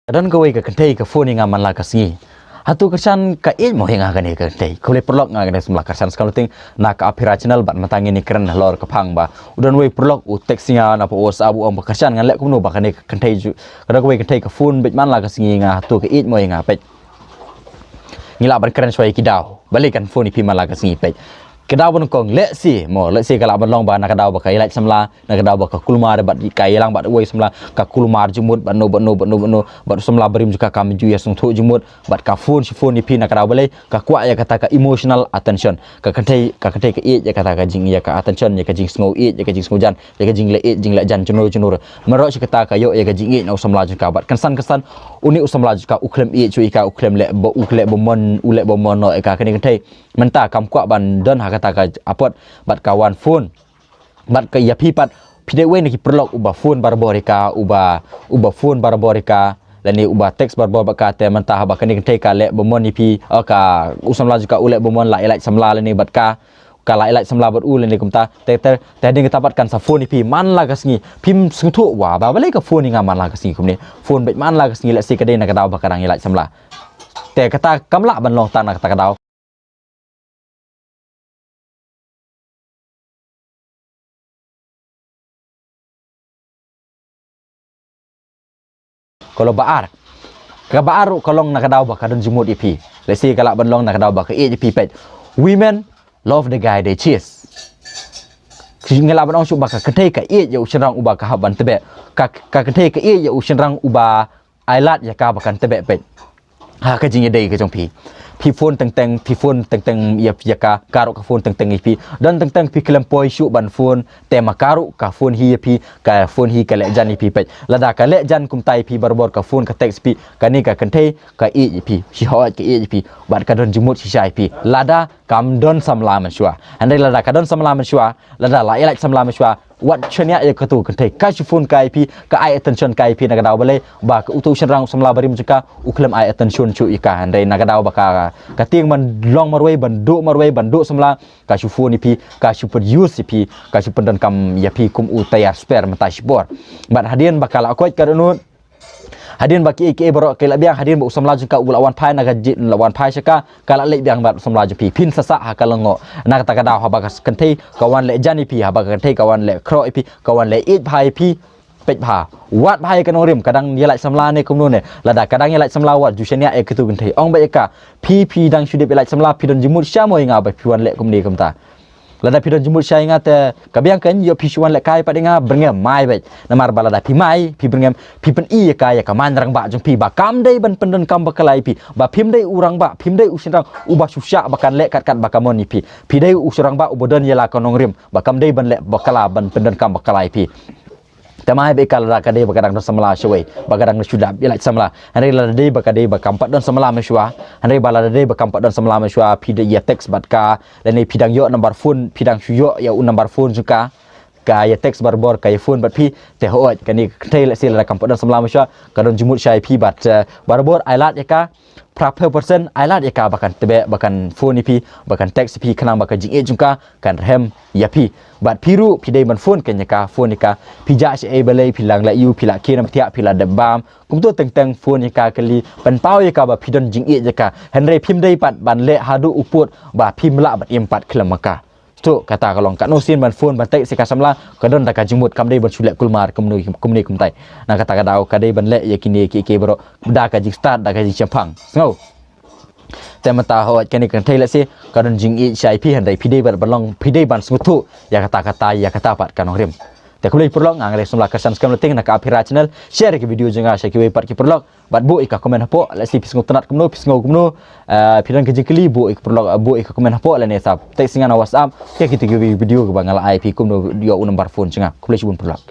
dan gawe ka kentai ka phone nga man la ka singi hatu kersan ka mo hinga ka ni ka kentai kule perlok nga ne semla kersan sekali ting na ka apira channel bat matangi ni keren lor ka phang ba udan we perlok u teksinga na po whatsapp u ba kersan ngan le kumno ba ka ni kentai ju kada gawe kentai ka phone bit man la ka singi nga hatu ka mo hinga pe ngila ban keren swai ki daw balikan phone ni pi man la ka singi pe kedau pun kong lek si kalau ban long ba nak kedau ba kai like semla nak kedau ba ka kulmar bat kai lang bat wei semla ka kulmar jumut bat no bat semla berim juga kam ju ya sung thu jumut bat ka phone ni pi nak kedau balai ka kwa ya kata ka emotional attention ka kantai ka e ya kata ka jing ya ka attention ya ka jing sngo e ya ka jing sngo jan ya ka jing le e jing la jan chunur mero si kata ka yo ya ka jing e no semla juga bat kesan uni usamla juga uklem e cu ika uklem le bo ukle bomon ule bomon no ika kani kantai menta kam kwa ban don kata ka apot bat kawan phone bat ka ya pipat pide we ni perlok uba phone barborika uba phone barborika lani uba teks barbor ka te menta ba kani kantai ka le bomon ni pi ka usamla juga ule bomon la ilai samla lani bat ka kala ilai samla bat ul ni kumta te ding tapat kan sa phone ni pi man la kasngi pim sungthu wa ba bale ka phone ni nga man la kasngi kumni phone bet man la kasngi la si ka de na ka daw ba karang ilai samla te kata kamla ban long tan na kata ka daw kalau baar kolong na ka daw ba ka don jumut ipi la si kala ban long na ka daw ba ka e pi pet women love the guy they chase ngela ban ong su ba ka kentai ka e ya usirang uba ka haban tebe ka kentai ka e ya usirang uba ailat ya ka bakan tebe pet ha ka jing dei ka jong pi phone teng ya ka karo ka phone teng pi dan teng pi klempoi su ban phone tema karo ka phone hi pi ka phone hi ka le jan pi pet lada ka le jan kum tai pi barbor ka phone ka text pi ka ni ka kentai ka e pi si hawat ka e pi bat ka don jumut si sai pi lada kam don samla man shwa andai lada ka don samla man shwa lada la ilai samla man shwa wat chania ya katu kentai ka si phone ka pi ka ai attention ka pi na ka daw bale ba ka utu shenrang samla barim juga uklem ai attention chu ika andai na ka daw ba ka ting man long marway bandu samla ka si phone pi ka si put use pi ka si pendan kam ya pi kum utayar spare mata sibor bat hadian bakal akoi ka donut hadian baki ke baro ke labiang hadian bu samla juga ulawan pai na gajit lawan pai saka kala le biang bat samla pi pin sasa ha kalango na kata kada ha bagas kentai kawan le jani pi ha bagas kentai kawan le kro pi kawan le it pai pi pet pha wat pai kan rim kadang dia lai samla ne kumno ne lada kadang dia lai samla wat jusenia e ketu kentai ong ba eka pi dang sude lai samla pi don jimut syamo inga ba piwan le kumni kumta lada pi don jumut syai nga te kabiang kan yo pi suan le kai pa dinga brengem mai bet namar balada pi mai pi brengem pi pen i ka ya ka manrang ba jong pi ba kam dei ban pendan kam bakalai pi ba pim dei urang ba pim dei usinrang uba susya bakan le kat bakamon ni pi dei usrang ba ubodan yela konong rim ba kam dei ban le bakala ban pendan kam bakalai pi tamai be kala ka dei bakadang don samla shwe bakadang sudah bilai samla hari la dei bakadei bakampat don samla meswa hari bala dei bakampat don samla meswa pi de ya text batka dan ni pidang yo number phone pidang suyo ya number phone juga ka ya text barbor ka ya phone bat pi te hoat kani thei la sil la kampat don samla meswa ka don jumut syai pi bat barbor ailat ya ka proper person ailat ya ka bakan tebe bakan phone ni pi bakan text pi kanang bakan jing e juga kan rem ya pi bat piru pi dei man phone kan ya ka phone ni ka pi ja se e balai pi lang la yu pi la ke nam tia pi la debam kum to teng phone ya ka kali pan pau ya ka ba pi don jing e ya ka henre pim dei pat ban le hadu uput ba pim la bat empat kilometer tu kata kalong kat nosin ban phone ban tek sika samla kadon da ka jimut kam dei ban sulek kulmar kumni kumtai na kata ka dau ka dei ban le yakini ke bro da ka jing start da ka jing champang ngau temata hawat kani kan thai la se kadon jing i sai pi han dai pi dei ban long pi dei ban smutu ya kata pat kanong rim te kulai perlok ngang le semla kesan skam leting nak apira channel share ke video jenga syaki pat ki perlok bat bu ika komen hapo la si pisngo tenat kumno pidan ke jikli bu ik perlok bu ika komen hapo la ne sap tek singa na whatsapp ke kita video ke bangal IP kumno dia number phone jenga kulai cibun perlok